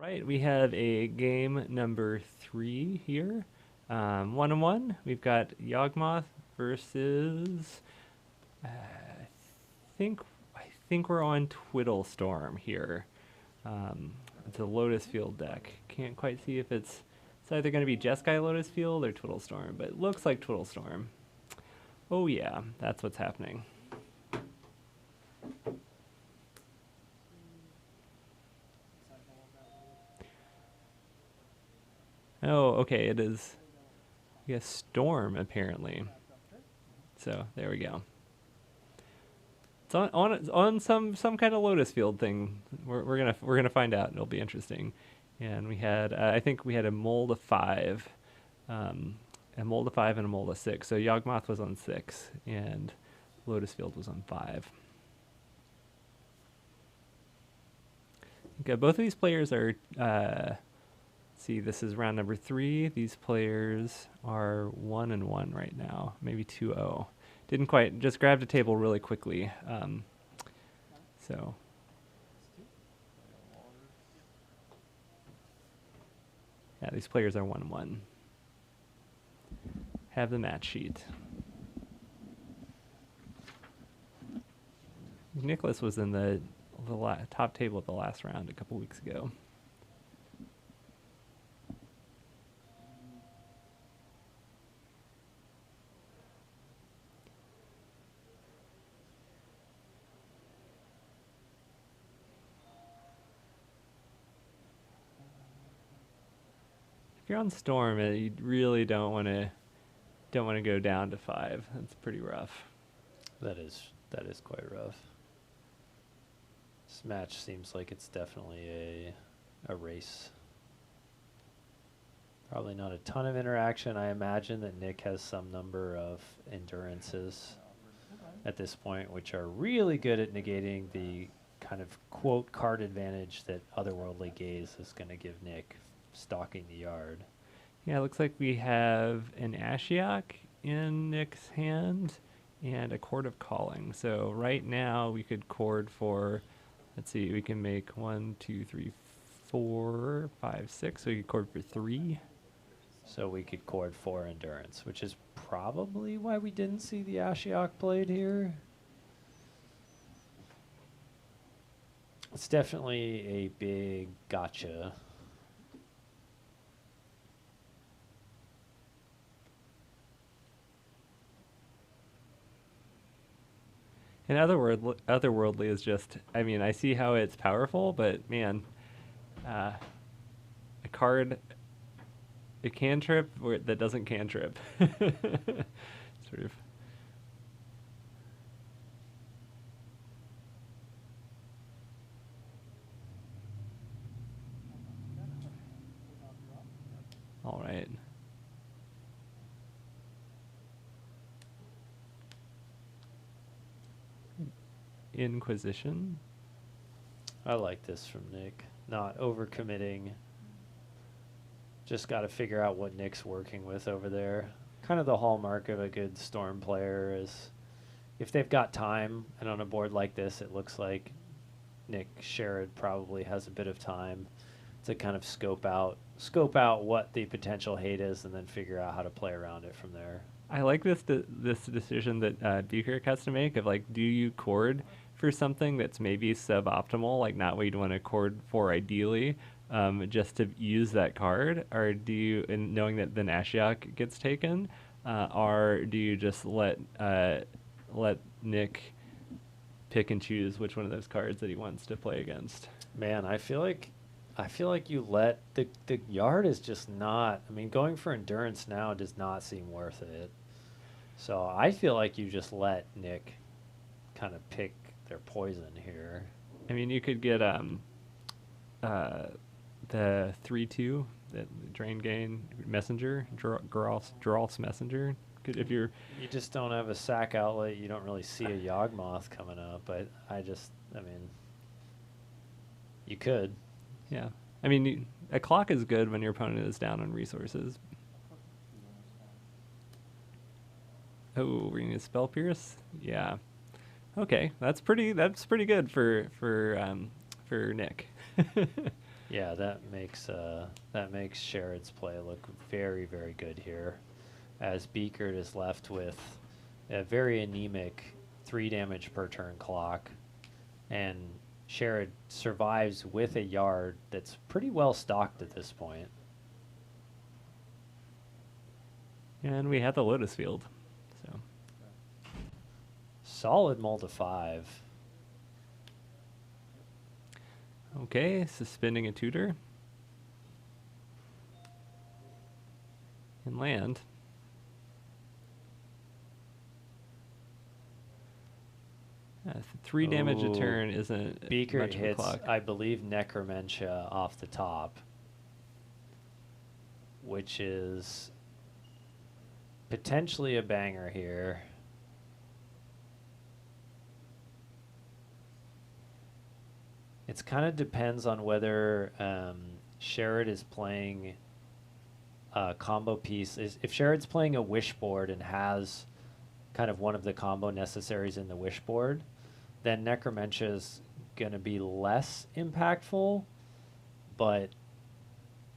Right, we have a game number 3 here. 1-1. We've got Yawgmoth versus. Think I think we're on Twiddlestorm here. It's a Lotus Field deck. Can't quite see if it's either going to be Jeskai Lotus Field or Twiddlestorm, but it looks like Twiddlestorm. Oh yeah, that's what's happening. Oh, okay, it is. Yes, Storm apparently. So there we go. It's on some kind of Lotus Field thing. We're gonna find out. It'll be interesting. And we had I think we had a mold of 5, a mold of 5 and a mold of 6. So Yawgmoth was on 6 and Lotus Field was on 5. Okay, both of these players are. See, this is round number 3. These players are 1-1 right now, maybe 2-0. Didn't quite, just grabbed a table really quickly. So. Yeah, these players are 1-1. Have the match sheet. Nicholas was in the top table at the last round a couple weeks ago. If you're on Storm, you really don't want to go down to 5. That's pretty rough. That is quite rough. This match seems like it's definitely a race. Probably not a ton of interaction. I imagine that Nick has some number of endurances at this point, which are really good at negating the kind of quote card advantage that Otherworldly Gaze is going to give Nick stalking the yard. Yeah, it looks like we have an Ashiok in Nick's hand and a Chord of Calling. So right now we could chord for, let's see, we can make 1, 2, 3, 4, 5, 6. So we could chord for 3. So we could chord 4 endurance, which is probably why we didn't see the Ashiok played here. It's definitely a big gotcha. And Otherworldly is just, I mean, I see how it's powerful, but man, a card, a cantrip that doesn't cantrip. Sort of. All right. Inquisition. I like this from Nick. Not overcommitting. Just got to figure out what Nick's working with over there. Kind of the hallmark of a good Storm player is if they've got time, and on a board like this, it looks like Nick Sherrod probably has a bit of time to kind of scope out what the potential hate is and then figure out how to play around it from there. I like this decision that Bucher has to make of like, do you chord for something that's maybe suboptimal, like not what you'd want to chord for ideally, just to use that card, or do you, in knowing that then Ashiok gets taken, or do you just let Nick pick and choose which one of those cards that he wants to play against? Man, I feel like you let the yard is just not. I mean, going for endurance now does not seem worth it. So I feel like you just let Nick kind of pick their poison here. I mean, you could get the 3/2 that drain gain messenger, Geralf's messenger. If you're, you just don't have a sack outlet, you don't really see a Yawgmoth coming up. But I mean, you could. Yeah, I mean, a clock is good when your opponent is down on resources. Oh, we're gonna get Spell Pierce. Yeah. Okay, that's pretty good for Nick. Yeah, that makes Sherrod's play look very, very good here, as Beakert is left with a very anemic 3 damage per turn clock, and Sherrod survives with a yard that's pretty well stocked at this point. And we had the Lotus field. So Solid mull to 5. okay, suspending a tutor. And land. 3 damage a Ooh. turn isn't Beakert much of a hits, clock. I believe, Necromentia off the top, which is potentially a banger here. It's kind of depends on whether Sherrod is playing a combo piece. If Sherrod's playing a wish board and has kind of one of the combo necessaries in the wish board, then Necromentia is going to be less impactful, but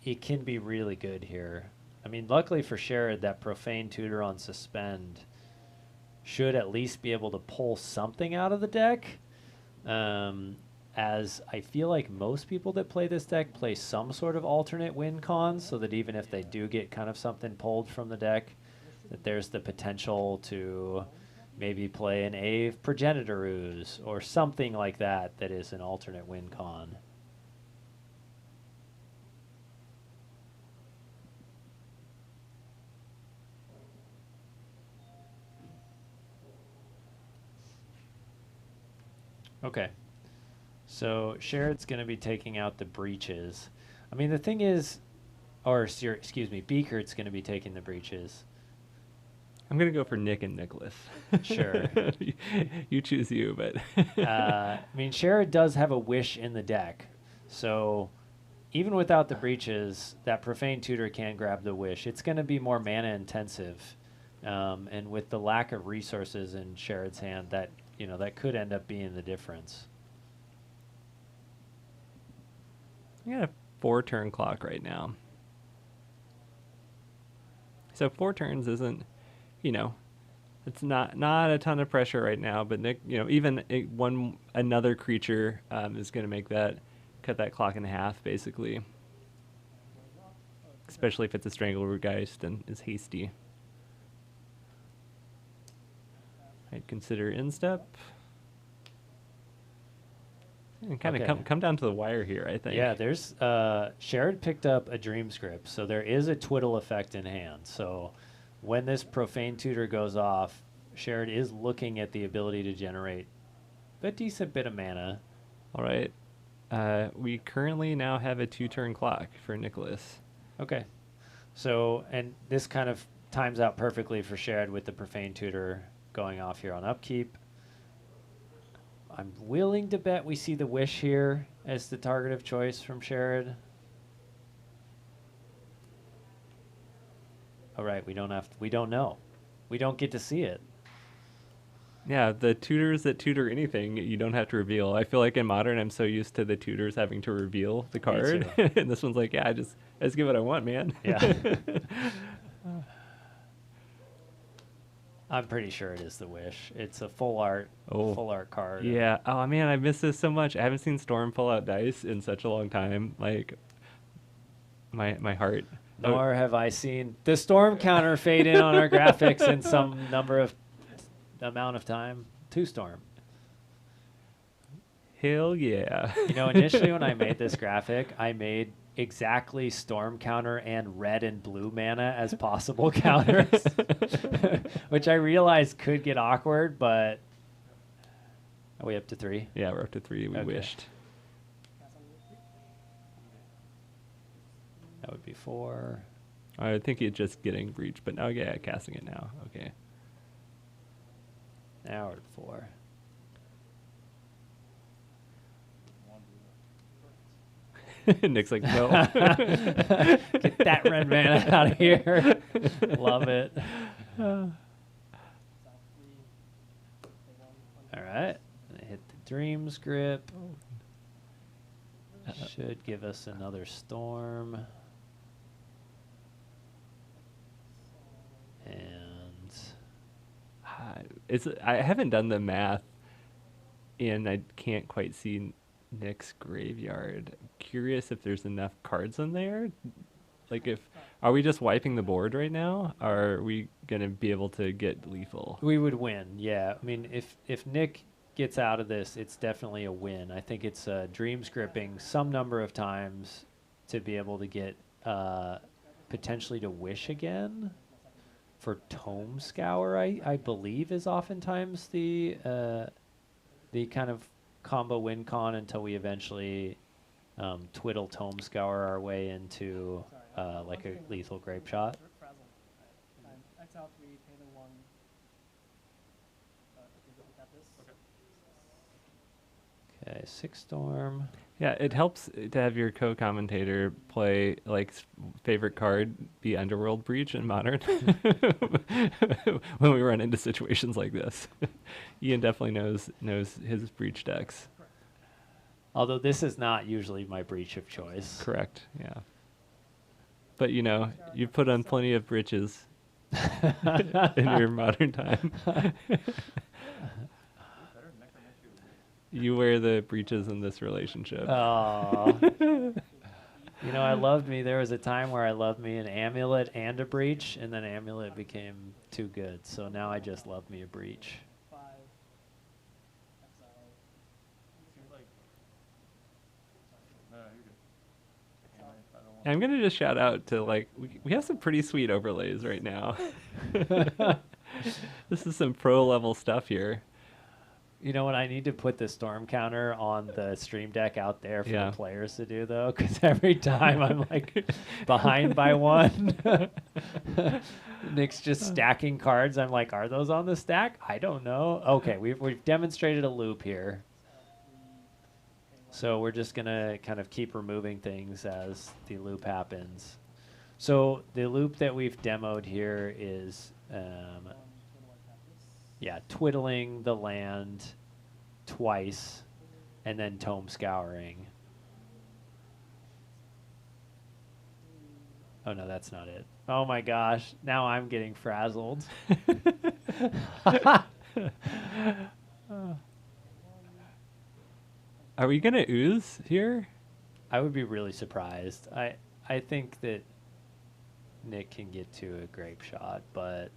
it can be really good here. I mean, luckily for Sherrod, that Profane Tutor on Suspend should at least be able to pull something out of the deck, as I feel like most people that play this deck play some sort of alternate win con, so that even if they do get kind of something pulled from the deck, that there's the potential to maybe play an Ave Progenitor Ooze or something like that that is an alternate win con. Okay. So Sherrod's going to be taking out the breaches. I mean, the thing is, excuse me, Beakert's going to be taking the breaches. I'm going to go for Nick and Nicholas. Sure. You choose you, but... I mean, Sherrod does have a wish in the deck. So even without the breaches, that Profane Tutor can grab the wish. It's going to be more mana intensive. And with the lack of resources in Sherrod's hand, that could end up being the difference. I got a 4-turn clock right now. So 4 turns isn't, it's not a ton of pressure right now. But Nick, even another creature is going to cut that clock in half, basically. Especially if it's a Stranglegeist and is hasty. I'd consider instep. And kind of come down to the wire here, I think. Yeah, there's Sherrod picked up a Dream Script, so there is a twiddle effect in hand. So when this Profane Tutor goes off, Sherrod is looking at the ability to generate a decent bit of mana. All right. We currently now have a 2-turn clock for Nicholas. Okay. So, and this kind of times out perfectly for Sherrod with the Profane Tutor going off here on upkeep. I'm willing to bet we see the wish here as the target of choice from Sherrod. All right, we don't know. We don't get to see it. Yeah, the tutors that tutor anything, you don't have to reveal. I feel like in Modern, I'm so used to the tutors having to reveal the card. And this one's like, yeah, I just give what I want, man. Yeah. I'm pretty sure it is the wish. It's a full art card. Yeah. Oh man, I miss this so much. I haven't seen Storm pull out dice in such a long time. Like my heart. Nor have I seen the Storm counter fade in on our graphics in some amount of time. 2 Storm. Hell yeah. Initially when I made this graphic, I made exactly Storm counter and red and blue mana as possible counters, which I realized could get awkward, but are we up to 3? Yeah, we're up to 3. We wished. That would be 4. I think it's just getting breached, but now, yeah, casting it now. Okay. Now we're at 4. Nick's like, no. Get that red mana out of here. Love it. All right. Hit the Dreams Grip. Should give us another storm. And I haven't done the math, and I can't quite see Nick's graveyard. Curious if there's enough cards in there. Like, are we just wiping the board right now? Or are we gonna be able to get lethal? we would win, yeah. I mean, if Nick gets out of this, it's definitely a win. I think it's dream scripting some number of times to be able to get potentially to wish again. For Tome Scour, I believe is oftentimes the kind of combo win con until we eventually twiddle Tome Scour our way into like a lethal grape shot. Okay, 6 storm. Yeah, it helps to have your co-commentator play like favorite card be Underworld Breach in Modern when we run into situations like this. Ian definitely knows his breach decks. Although this is not usually my breach of choice. Correct. Yeah. But you've put on plenty of breaches in your Modern time. You wear the breaches in this relationship. Oh. I loved me. There was a time where I loved me an amulet and a breach, and then amulet became too good. So now I just love me a breach. I'm going to just shout out to, we have some pretty sweet overlays right now. This is some pro level stuff here. You know what? I need to put the storm counter on the stream deck out there for the players to do, though, because every time I'm like behind by one. Nick's just stacking cards. I'm like, are those on the stack? I don't know. Okay, we've demonstrated a loop here. So we're just going to kind of keep removing things as the loop happens. So the loop that we've demoed here is, twiddling the land twice and then tome scouring. Oh, no, that's not it. Oh, my gosh. Now I'm getting frazzled. Are we going to ooze here? I would be really surprised. I think that Nick can get to a grape shot, but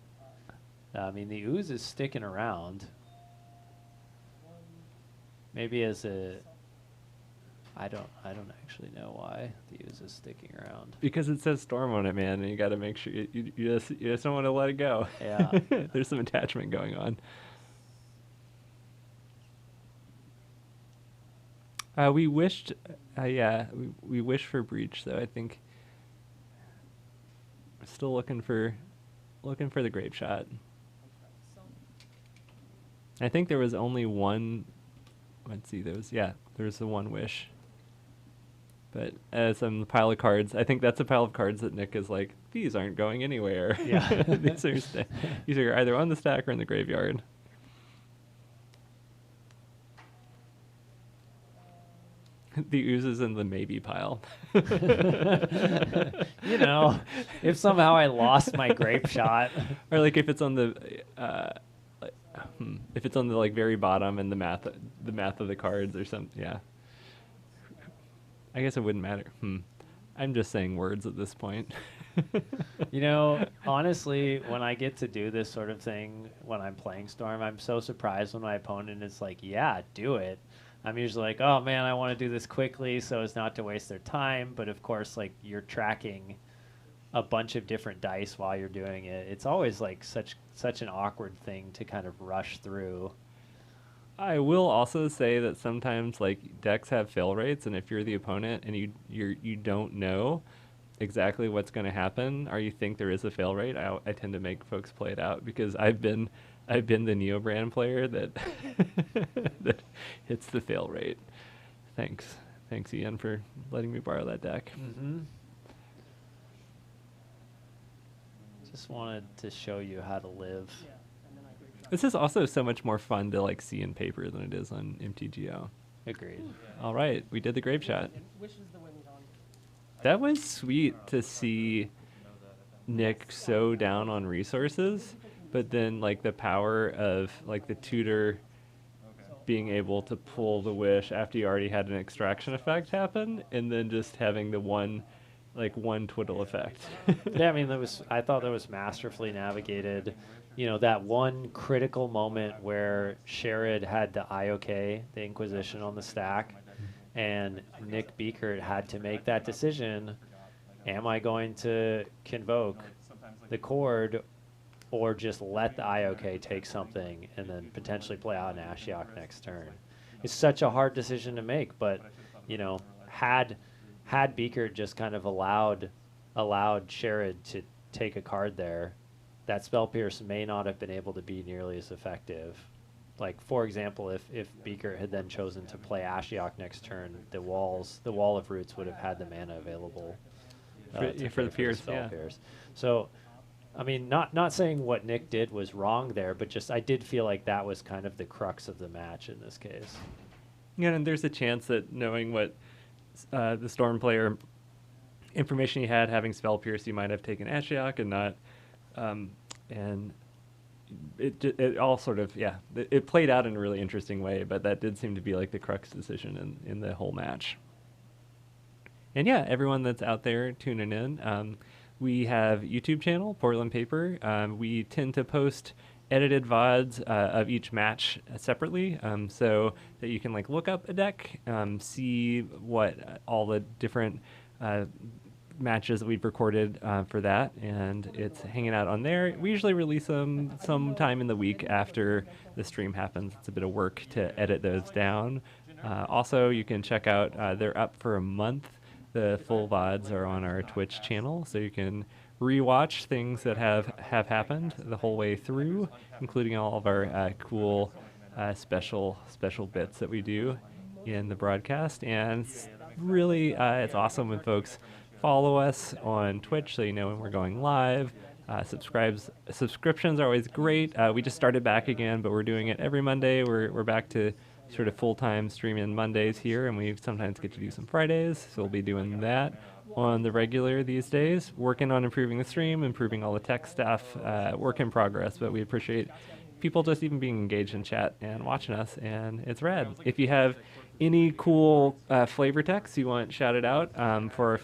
I mean the ooze is sticking around. Maybe as a I don't actually know why the ooze is sticking around. Because it says storm on it, man, and you got to make sure you just don't want to let it go. Yeah. There's some attachment going on. We wished, we wish for breach though. I think we're still looking for the grape shot. I think there was only one. Let's see, there was the one wish. But as on the pile of cards, I think that's a pile of cards that Nick is like, these aren't going anywhere. Yeah. these are either on the stack or in the graveyard. The oozes in the maybe pile. If somehow I lost my grape shot, or like if it's on the if it's on the very bottom and the math of the cards or something. Yeah. I guess it wouldn't matter. I'm just saying words at this point. Honestly, when I get to do this sort of thing when I'm playing Storm, I'm so surprised when my opponent is like, yeah, do it. I'm usually like, oh man, I want to do this quickly so as not to waste their time. But of course, you're tracking a bunch of different dice while you're doing it. It's always such an awkward thing to kind of rush through. I will also say that sometimes decks have fail rates, and if you're the opponent and you don't know exactly what's going to happen, or you think there is a fail rate, I tend to make folks play it out because I've been the Neo brand player that that hits the fail rate. Thanks, Ian, for letting me borrow that deck. Mm-hmm. Just wanted to show you how to live. This is also so much more fun to see in paper than it is on MTGO. Agreed. All right, we did the grape shot. That was sweet to see Nick so down on resources, but then like the power of like the tutor being able to pull the wish after you already had an extraction effect happen, and then just having the one twiddle effect. Yeah, I mean, I thought that was masterfully navigated. You know, that one critical moment where Sherrod had the IOK, the Inquisition on the stack, and Nick Beekert had to make that decision. Am I going to convoke the chord or just let the IOK take something and then potentially play out an Ashiok next turn? It's such a hard decision to make, but, you know, had Beekert just kind of allowed Sherrod to take a card there, that Spell Pierce may not have been able to be nearly as effective. Like, for example, if Beekert had then chosen to play Ashiok next turn, the Wall of Roots would have had the mana available for the Pierce, Spell Pierce. So, I mean, not saying what Nick did was wrong there, but just I did feel like that was kind of the crux of the match in this case. Yeah, and there's a chance that knowing what the Storm player information you had, having Spell Pierce, you might have taken Ashiok and not, and it all sort of, it played out in a really interesting way, but that did seem to be like the crux decision in the whole match. And yeah, everyone that's out there tuning in, we have YouTube channel, Portland Paper. We tend to post edited VODs of each match separately, so that you can like look up a deck, see what all the different matches that we've recorded for that, and it's hanging out on there. We usually release them sometime in the week after the stream happens. It's a bit of work to edit those down. Also, you can check out, they're up for a month. The full VODs are on our Twitch channel, so you can rewatch things that have happened the whole way through, including all of our cool special bits that we do in the broadcast. And it's really, it's awesome when folks follow us on Twitch, so you know when we're going live. Subscriptions are always great. We just started back again, but we're doing it every Monday. We're back to sort of full-time streaming Mondays here, and we sometimes get to do some Fridays, so we'll be doing that on the regular these days. Working on improving the stream, improving all the tech stuff, work in progress, but we appreciate people just even being engaged in chat and watching us, and it's rad. If you have any cool flavor text you want shouted out for